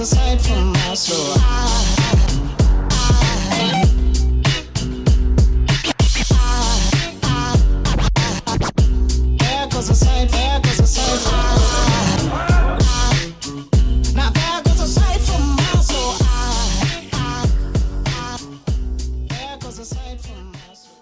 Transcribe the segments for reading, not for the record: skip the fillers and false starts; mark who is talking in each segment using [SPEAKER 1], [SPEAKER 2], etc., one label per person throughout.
[SPEAKER 1] a sight for my soul. There goes a sight, there goes a sight for my soul. Now there goes a sight for my soul. There goes a sight for my soul.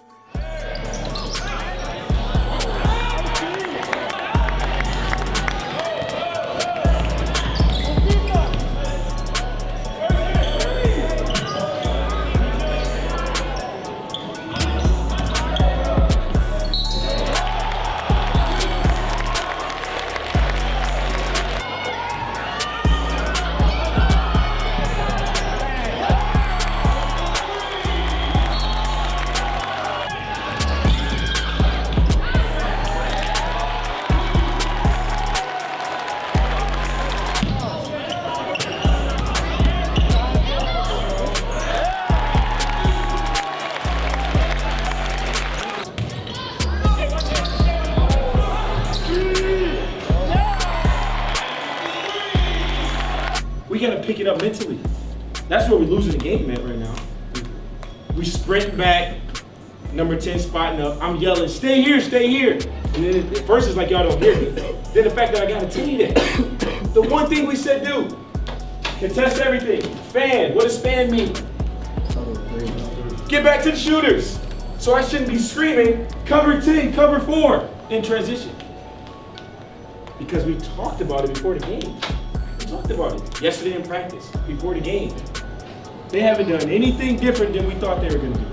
[SPEAKER 2] We gotta pick it up mentally. That's where we're losing the game at right now. We sprint back, number 10 spotting up. I'm yelling, stay here, stay here. And then at first it's like y'all don't hear me. Then the fact that I gotta tell you that. The one thing we said do, contest everything. Fan, what does fan mean? Get back to the shooters. So I shouldn't be screaming, cover 10, cover 4 in transition. Because we talked about it before the game. Talked about it yesterday in practice before the game. They haven't done anything different than we thought they were going to do.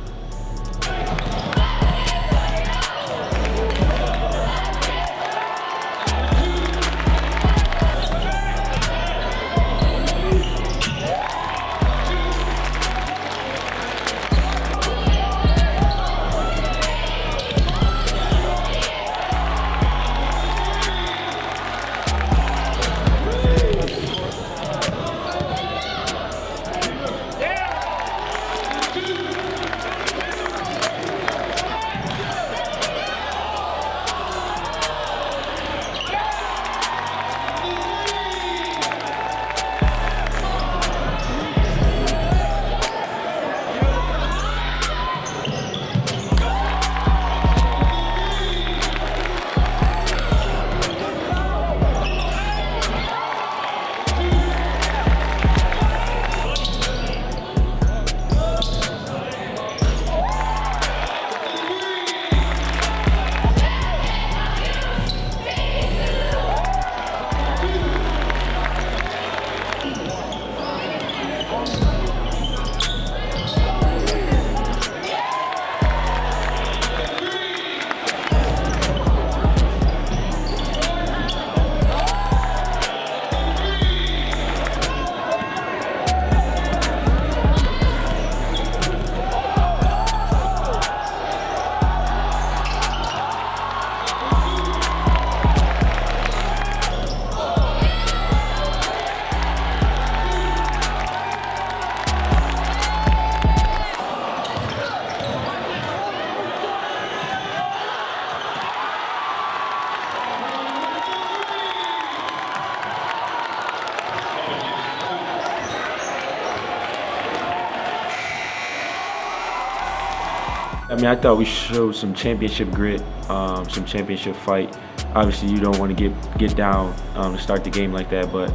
[SPEAKER 2] I mean, I thought we showed some championship grit, some championship fight. Obviously, you don't want to get down to start the game like that, but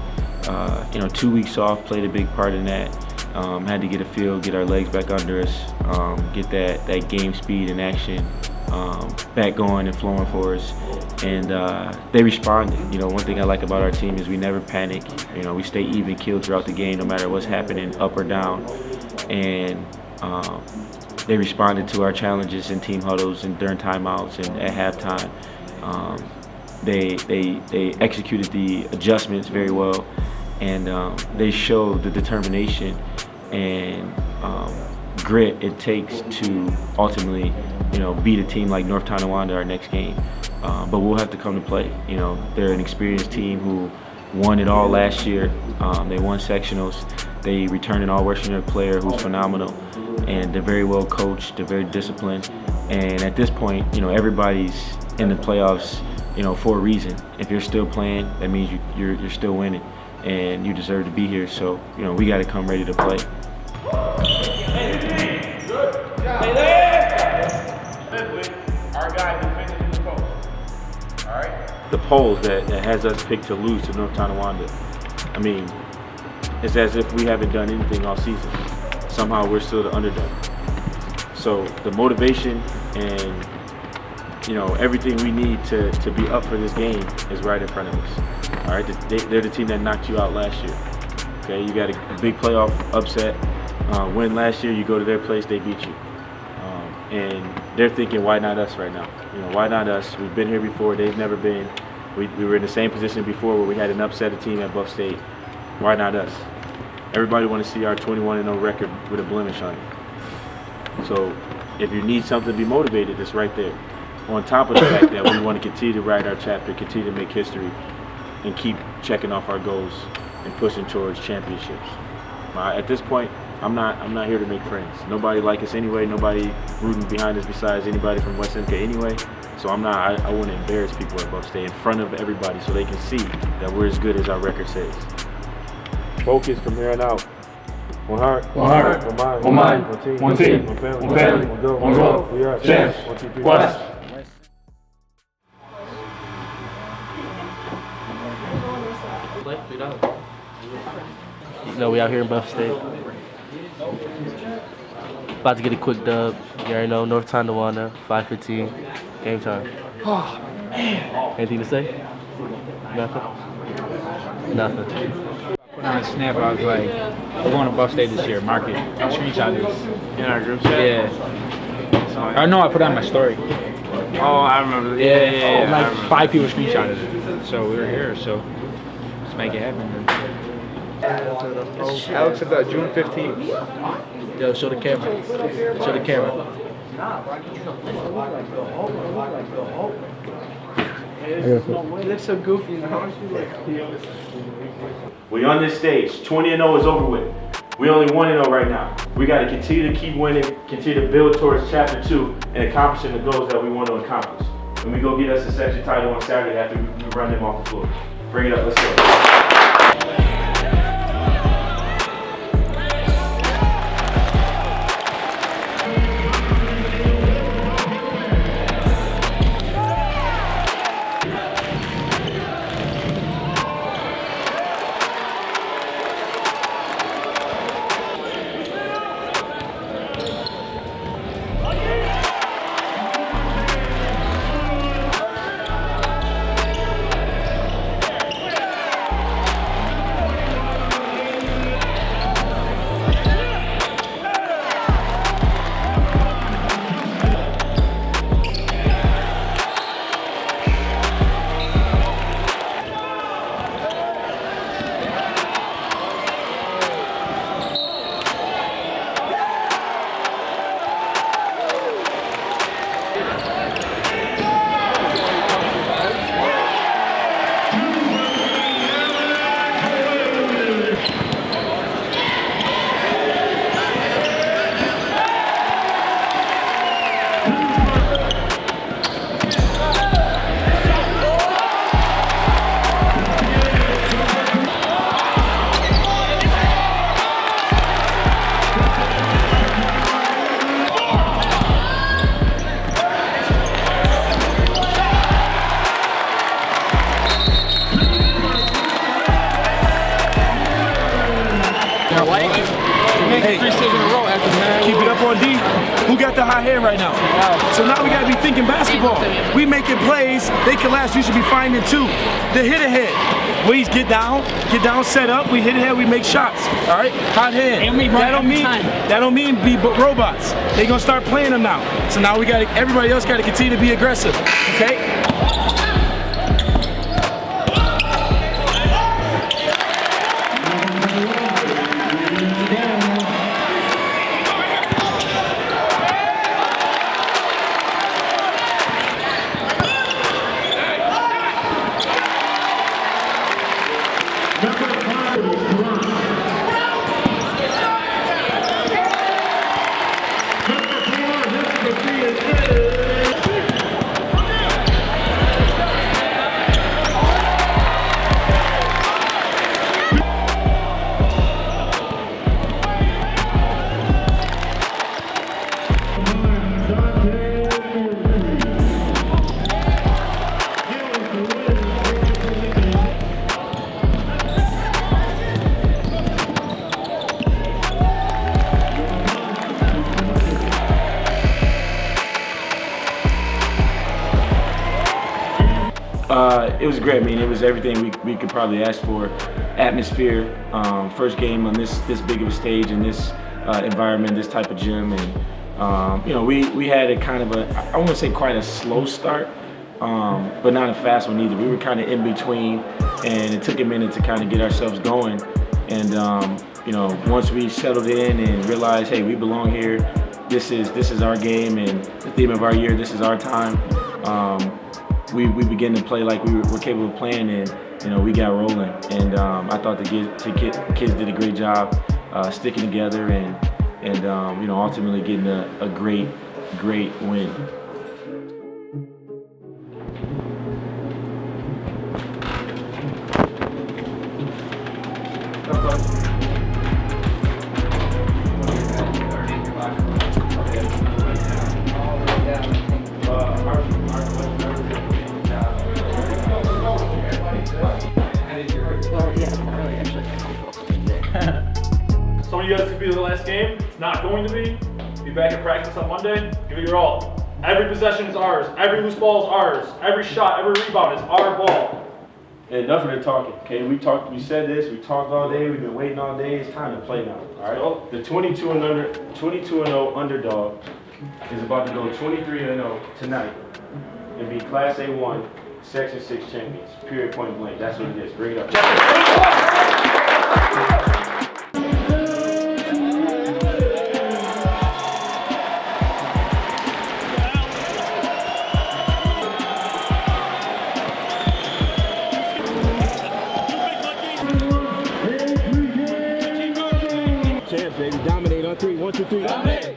[SPEAKER 2] you know, 2 weeks off played a big part in that. Had to get a feel, get our legs back under us, get that game speed and action back going and flowing for us. And they responded. You know, one thing I like about our team is we never panic. You know, we stay even keeled throughout the game, no matter what's happening, up or down. And they responded to our challenges in team huddles and during timeouts and at halftime. They executed the adjustments very well, and they showed the determination and grit it takes to ultimately, you know, beat a team like North Tonawanda our next game. But we'll have to come to play. You know, they're an experienced team who won it all last year. They won sectionals. They returned an all-Western player who's phenomenal, and they're very well coached. They're very disciplined, and at this point, you know, everybody's in the playoffs, you know, for a reason. If you're still playing, that means you're still winning. and you deserve to be here. So, you know, we got to come ready to play.
[SPEAKER 3] Our guy defending the post. All right.
[SPEAKER 2] The polls that has us picked to lose to North Tonawanda. I mean, it's as if we haven't done anything all season. Somehow we're still the underdog. So the motivation and, you know, everything we need to be up for this game is right in front of us. All right, they're the team that knocked you out last year. Okay, you got a big playoff upset win last year. You go to their place, they beat you, and they're thinking, why not us right now? You know, why not us? We've been here before. They've never been. We were in the same position before where we had an upset a team at Buff State. Why not us? Everybody want to see our 21-0 record with a blemish on it. So if you need something to be motivated, it's right there. On top of the fact that we want to continue to write our chapter, continue to make history, and keep checking off our goals and pushing towards championships. At this point, I'm not here to make friends. Nobody like us anyway. Nobody rooting behind us besides anybody from West Seneca anyway. So I want to embarrass people at Buff State in front of everybody so they can see that we're as good as our record says. Focus from here on out. One heart, one mind, one team, one family, one goal. We are champs. 1, 2, 3, West.
[SPEAKER 4] You know, we out here in Buff State. About to get a quick dub. You already know, North Tonawanda, 5:15, game time. Oh, man. Anything to say? Nothing?
[SPEAKER 3] Put on a snap, I was like, we're going to Buff State this year, mark it. I screenshot this.
[SPEAKER 5] In our group chat?
[SPEAKER 3] Yeah. I know I put on my story.
[SPEAKER 5] Oh, I remember.
[SPEAKER 3] Yeah. Like 5 people screenshotted it. So we were here, so let's make it happen.
[SPEAKER 5] Alex said June 15th.
[SPEAKER 4] Yo, show the camera. Show the camera.
[SPEAKER 5] He looks so goofy now.
[SPEAKER 2] We on this stage. 20-0 is over with. We only 1-0 right now. We got to continue to keep winning, continue to build towards chapter 2 and accomplishing the goals that we want to accomplish. And we go get us a section title on Saturday after we run them off the floor. Bring it up. Let's go.
[SPEAKER 6] Hey, 3 steals in a row after that. Keep it up on D. Who got the hot hand right now? So now we got to be thinking basketball. We making plays. They collapse. You should be finding 2. The hit ahead. We get down, set up. We hit ahead. We make shots. All right, hot hand.
[SPEAKER 3] And we run
[SPEAKER 6] that don't mean be robots. They gonna start playing them now. So now we got to. Everybody else got to continue to be aggressive. Okay.
[SPEAKER 2] It was great. I mean, it was everything we could probably ask for. Atmosphere, first game on this big of a stage in this environment, this type of gym, and you know, we had a kind of I wouldn't say quite a slow start, but not a fast one either. We were kind of in between, and it took a minute to kind of get ourselves going. And you know, once we settled in and realized, hey, we belong here. This is our game, and the theme of our year. This is our time. We began to play like we were capable of playing, and you know, we got rolling. And I thought the kids did a great job sticking together, and you know, ultimately getting a great win.
[SPEAKER 7] Some of you guys could be the last game. It's not going to be. Be back at practice on Monday. Give it your all. Every possession is ours. Every loose ball is ours. Every shot, every rebound is our ball.
[SPEAKER 2] And enough of the talking, okay? We said this, we talked all day, we've been waiting all day. It's time to play now, all right? The 22-0 underdog is about to go 23-0 tonight and be Class A1 Section 6 champions, period, point blank. That's what it is. Bring it up.
[SPEAKER 6] Champs, baby. Dominate on three. 1, 2, 3. Dominate.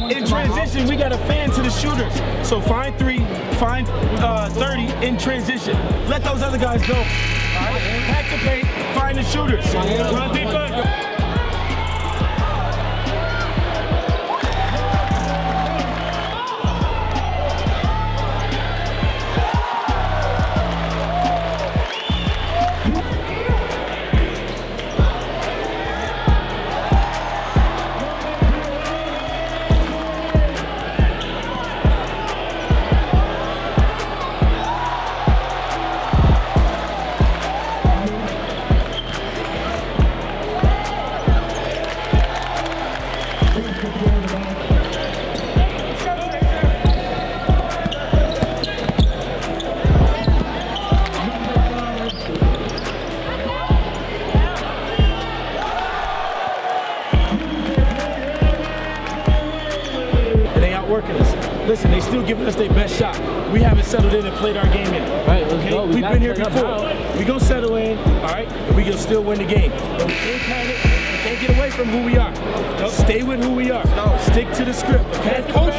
[SPEAKER 6] In transition, we got to fan to the shooters. So find 3, find 30 in transition. Let those other guys go. All right? Pack the paint, find the shooters. Run defense. Working us. Listen, they still giving us their best shot. We haven't settled in and played our game in.
[SPEAKER 4] Right, let's go.
[SPEAKER 6] We've been here before. We gonna settle in, all right, and we gonna still win the game. But we can't panic. We can't get away from who we are. Stay with who we are. Stick to the script, okay? Coach.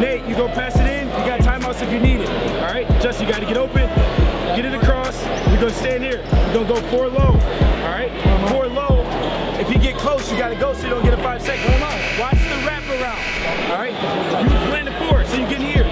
[SPEAKER 6] Nate, you gonna pass it in, you got timeouts if you need it. All right, Justin, you gotta get open, get it across. We're gonna stand here. We're gonna go 4 low. All right, 4 low. If you get close, you gotta go so you don't get a 5 second. Watch the wrap around. All right, you plan the 4 so you get here.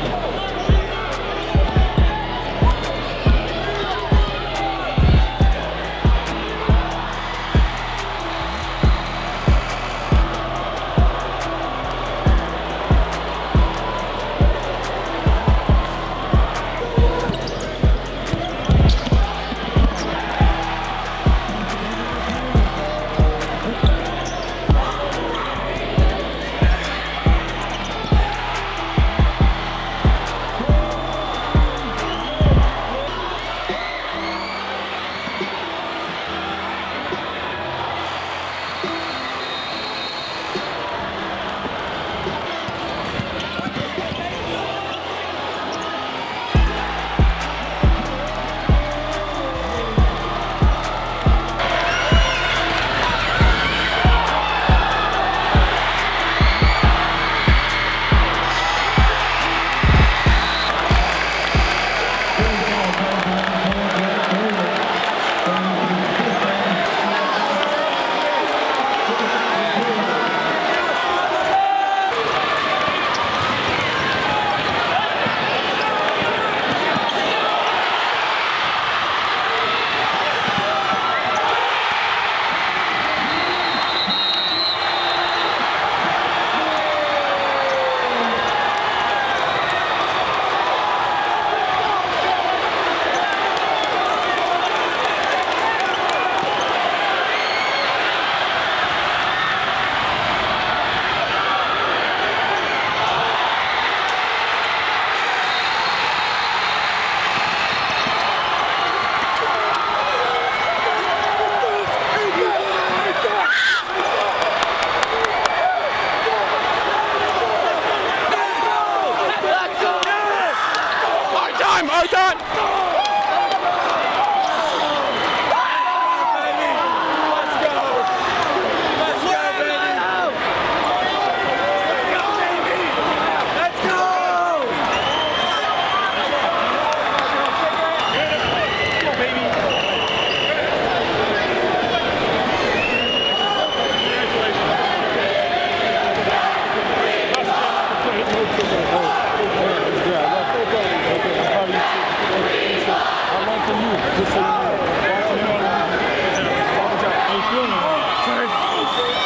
[SPEAKER 6] time.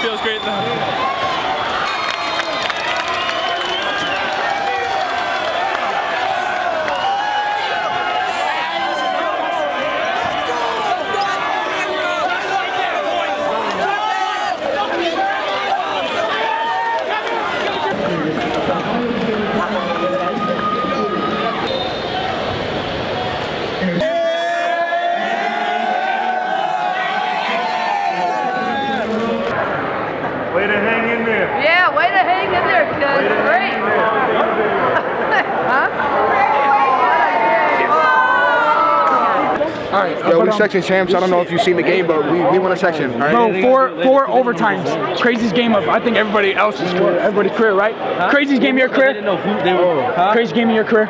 [SPEAKER 7] Feels great though.
[SPEAKER 6] Way to hang in there.
[SPEAKER 8] Yeah, way to hang in there, cuz. Great. Huh?
[SPEAKER 5] All right, yo, we section champs. I don't know if you've seen the game, but we won a section. All right?
[SPEAKER 9] Bro, four overtimes. Craziest game of, I think, everybody else's career. Everybody's career, right? Huh? Craziest game of your career?
[SPEAKER 4] I didn't know who they were. Huh?
[SPEAKER 9] Craziest game of your career?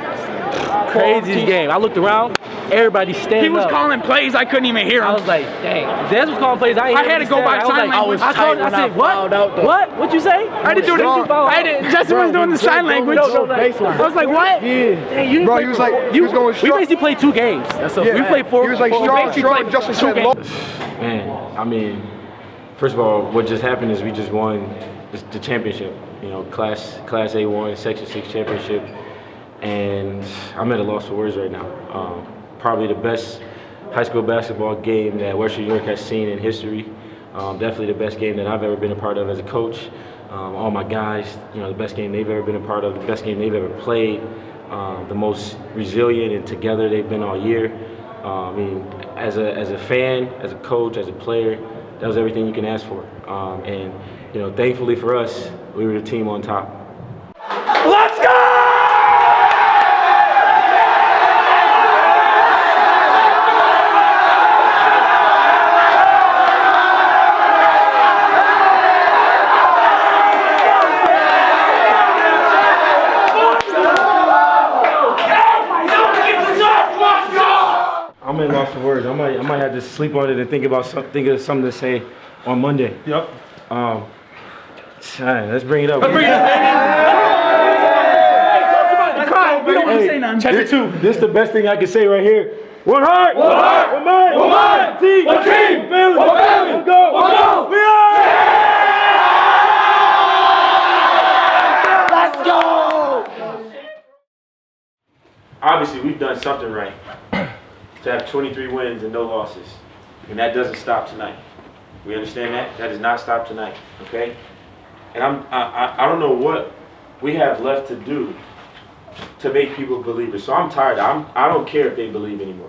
[SPEAKER 4] Craziest game. I looked around. Everybody standing
[SPEAKER 9] He was
[SPEAKER 4] up.
[SPEAKER 9] calling plays. I couldn't even hear him.
[SPEAKER 4] I was like, dang. Dez was calling plays. I
[SPEAKER 9] had to go by sign language.
[SPEAKER 4] I said, what? What? What'd you say?
[SPEAKER 9] I didn't do it. Justin was doing the sign language. I was like, what?
[SPEAKER 4] Dang,
[SPEAKER 5] Bro, he was like, he was going
[SPEAKER 4] We
[SPEAKER 5] strong.
[SPEAKER 4] basically played 2 games. We played 4.
[SPEAKER 5] He was like strong. Justin said low.
[SPEAKER 2] Man, I mean, first of all, what just happened is we just won the championship. You know, Class A1, Section 6 championship, and I'm at a loss for words right now. Probably the best high school basketball game that Western New York has seen in history. Definitely the best game that I've ever been a part of as a coach. All my guys, you know, the best game they've ever been a part of, the best game they've ever played, the most resilient and together they've been all year. I mean, as a fan, as a coach, as a player, that was everything you can ask for. And you know, thankfully for us, we were the team on top.
[SPEAKER 6] Let's go!
[SPEAKER 2] I'm at loss for words. I might have to sleep on it and think of something to say on Monday.
[SPEAKER 6] Yep.
[SPEAKER 2] Let's bring it up.
[SPEAKER 9] We don't want to say nothing.
[SPEAKER 2] Chapter 2. This is the best thing I can say right here. One heart, one mind,
[SPEAKER 6] One mind,
[SPEAKER 2] one team,
[SPEAKER 6] one team,
[SPEAKER 2] one family,
[SPEAKER 6] one family,
[SPEAKER 2] one goal,
[SPEAKER 6] one goal.
[SPEAKER 2] We are.
[SPEAKER 6] Let's go!
[SPEAKER 2] Obviously, we've done something right to have 23 wins and no losses, and that doesn't stop tonight. We understand that? That does not stop tonight, okay? And I don't know what we have left to do to make people believe it. So I'm tired. I don't care if they believe anymore.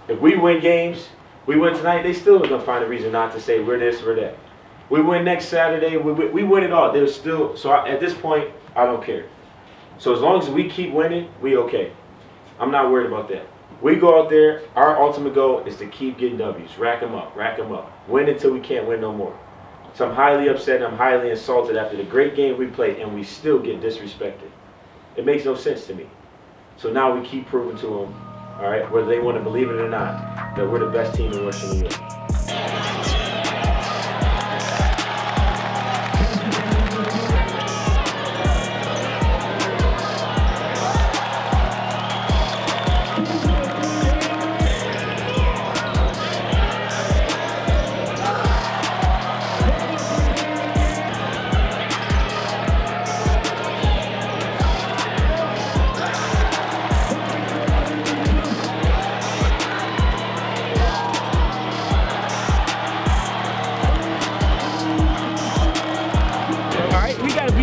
[SPEAKER 2] If we win games, we win tonight, they still are gonna find a reason not to say we're this, we're that. We win next Saturday, we win it all. There's still, at this point, I don't care. So as long as we keep winning, we okay. I'm not worried about that. We go out there, our ultimate goal is to keep getting W's, rack them up, win until we can't win no more. So I'm highly upset and I'm highly insulted after the great game we played and we still get disrespected. It makes no sense to me. So now we keep proving to them, all right, whether they want to believe it or not, that we're the best team in Western New York.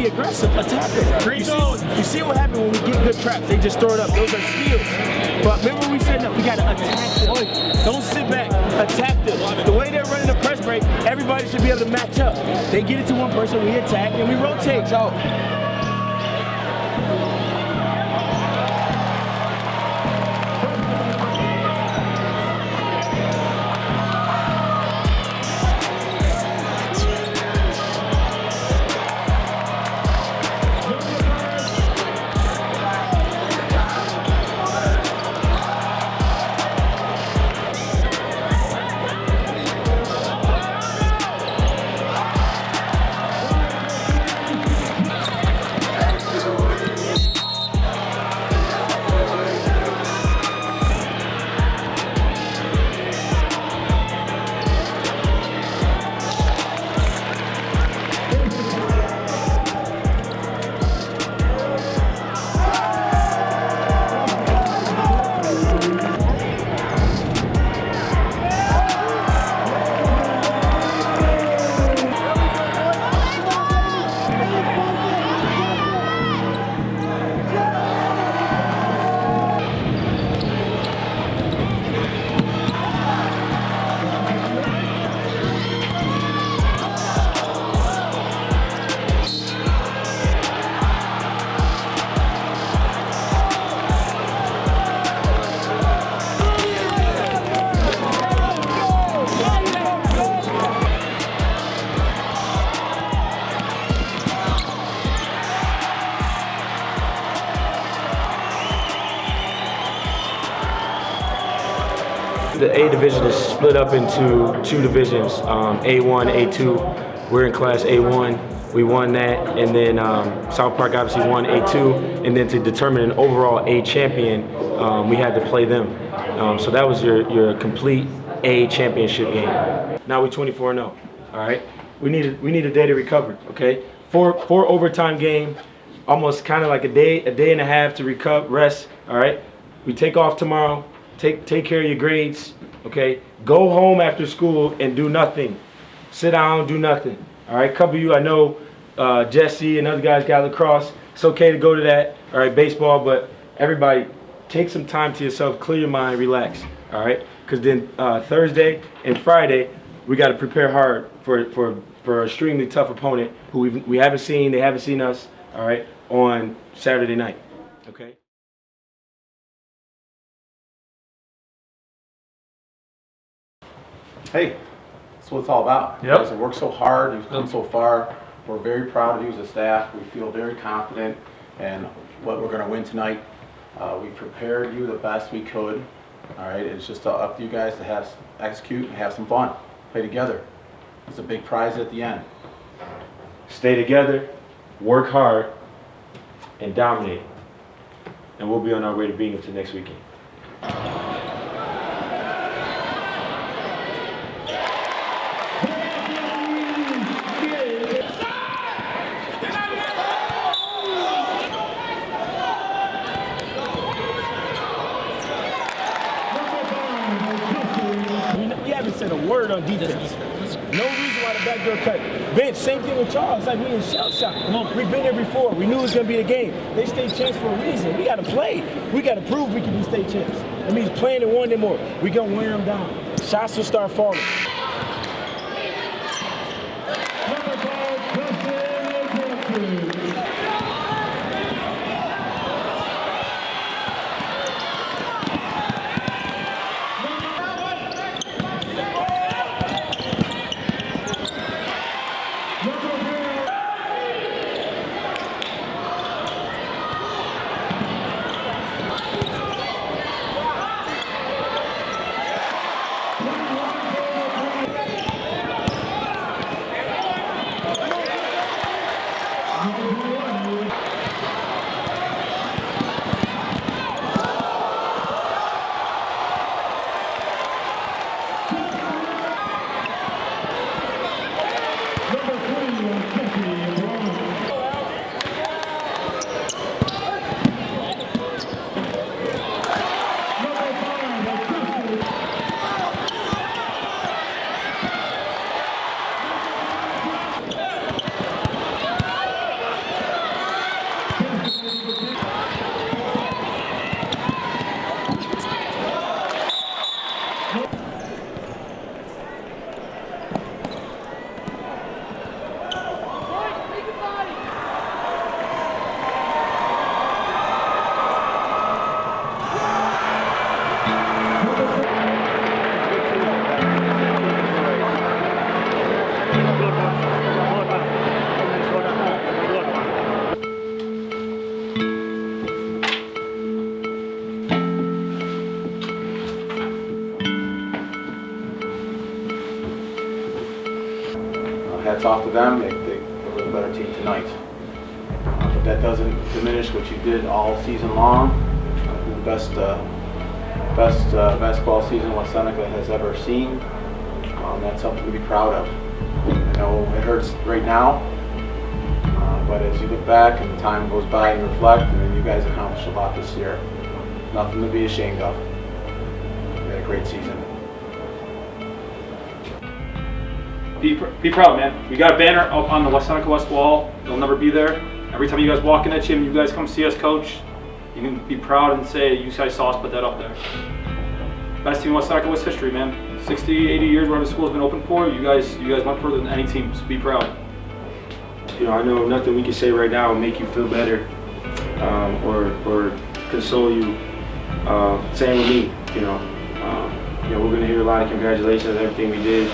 [SPEAKER 6] Aggressive, attack them. You see what happened when we get good traps? They just throw it up. Those are steals. But remember when we said that we got to attack them. Don't sit back. Attack them. The way they're running the press break, everybody should be able to match up. They get it to one person, we attack, and we rotate. So,
[SPEAKER 2] the A division is split up into 2 divisions, A1, A2. We're in class A1. We won that, and then South Park obviously won A2, and then to determine an overall A champion, we had to play them. So that was your complete A championship game. Now we're 24-0. All right, we need a day to recover. Okay, four overtime game, almost kind of like a day and a half to rest. All right, we take off tomorrow. Take care of your grades. Okay, go home after school and do nothing. Sit down, do nothing. All right, couple of you I know, Jesse and other guys got lacrosse. It's okay to go to that. All right, baseball, but everybody take some time to yourself, clear your mind, relax. All right, because then Thursday and Friday we got to prepare hard for an extremely tough opponent who we haven't seen. They haven't seen us. All right, on Saturday night. Okay.
[SPEAKER 10] Hey, that's what it's all about. You guys have worked so hard, you've come so far. We're very proud of you as a staff. We feel very confident in what we're going to win tonight. We prepared you the best we could. All right, it's just up to you guys to execute and have some fun. Play together. It's a big prize at the end.
[SPEAKER 2] Stay together, work hard, and dominate. And we'll be on our way to Binghamton next weekend.
[SPEAKER 6] We haven't said a word on defense. No reason why the backdoor cut. Bench, same thing with Charles. Like we in shell shock. We've been there before. We knew it was going to be the game. They state champs for a reason. We got to play. We got to prove we can be state champs. That means playing and wanting more. We going to wear them down. Shots will start falling.
[SPEAKER 10] Hats off to them. They were the better team tonight. But that doesn't diminish what you did all season long. The best basketball season what Seneca has ever seen. That's something to be proud of. I know it hurts right now, but as you look back and time goes by and you reflect, and then you guys accomplished a lot this year. Nothing to be ashamed of. You had a great season.
[SPEAKER 7] Be proud, man. We got a banner up on the Seneca West wall. It'll never be there. Every time you guys walk in that gym, you guys come see us coach. You can be proud and say, you guys saw us put that up there. Best team in West Seneca West history, man. 60, 80 years, whatever the school's been open for. You guys went further than any team, so be proud.
[SPEAKER 2] You know, I know nothing we can say right now will make you feel better or console you. Same with me, you know. We're going to hear a lot of congratulations on everything we did,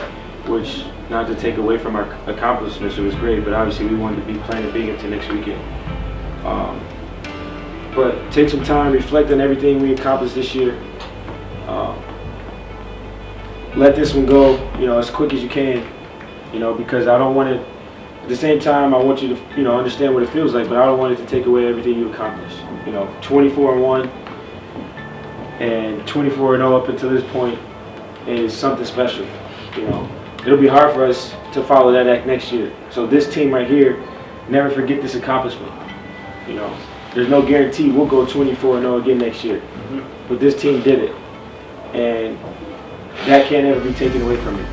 [SPEAKER 2] which, not to take away from our accomplishments, it was great, but obviously we wanted to be playing at Binghamton next weekend. But take some time, reflect on everything we accomplished this year. let this one go, as quick as you can, because I don't want it. At the same time, I want you to, understand what it feels like, but I don't want it to take away everything you accomplished. 24-1 and 24-0 up until this point is something special. It'll be hard for us to follow that act next year. So this team right here, never forget this accomplishment. There's no guarantee we'll go 24-0 again next year, but this team did it, and that can't ever be taken away from you.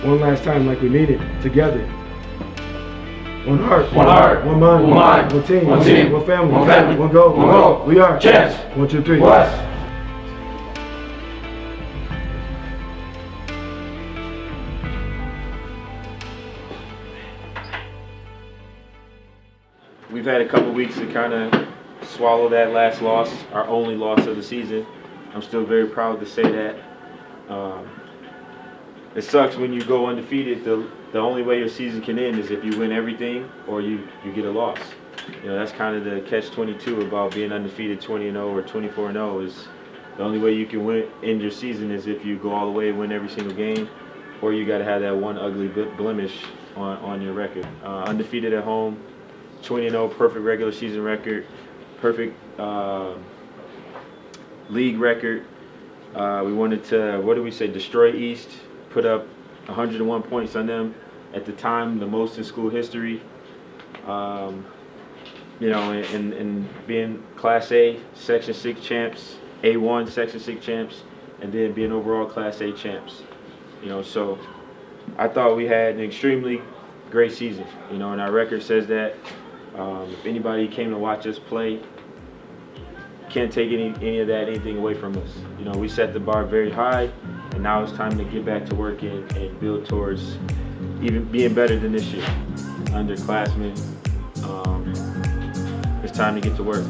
[SPEAKER 11] One last time, like we mean it, together. One heart,
[SPEAKER 6] one mind,
[SPEAKER 11] one team, one family, one goal. We are
[SPEAKER 6] champs.
[SPEAKER 11] 1, 2, 3.
[SPEAKER 6] West.
[SPEAKER 2] We've had a couple weeks to kind of swallow that last loss, our only loss of the season. I'm still very proud to say that. It sucks when you go undefeated. The only way your season can end is if you win everything or you get a loss. That's kind of the catch-22 about being undefeated 20-0 or 24-0 is the only way you can end your season is if you go all the way and win every single game, or you got to have that one ugly blemish on your record. Undefeated at home, 20-0, perfect regular season record, perfect league record. We wanted to, destroy East, put up 101 points on them. At the time, the most in school history. And being Class A, Section 6 champs, A1 Section 6 champs, and then being overall Class A champs. So I thought we had an extremely great season, and our record says that. If anybody came to watch us play, can't take any of anything away from us. We set the bar very high, and now it's time to get back to work and build towards even being better than this year. Underclassmen, it's time to get to work.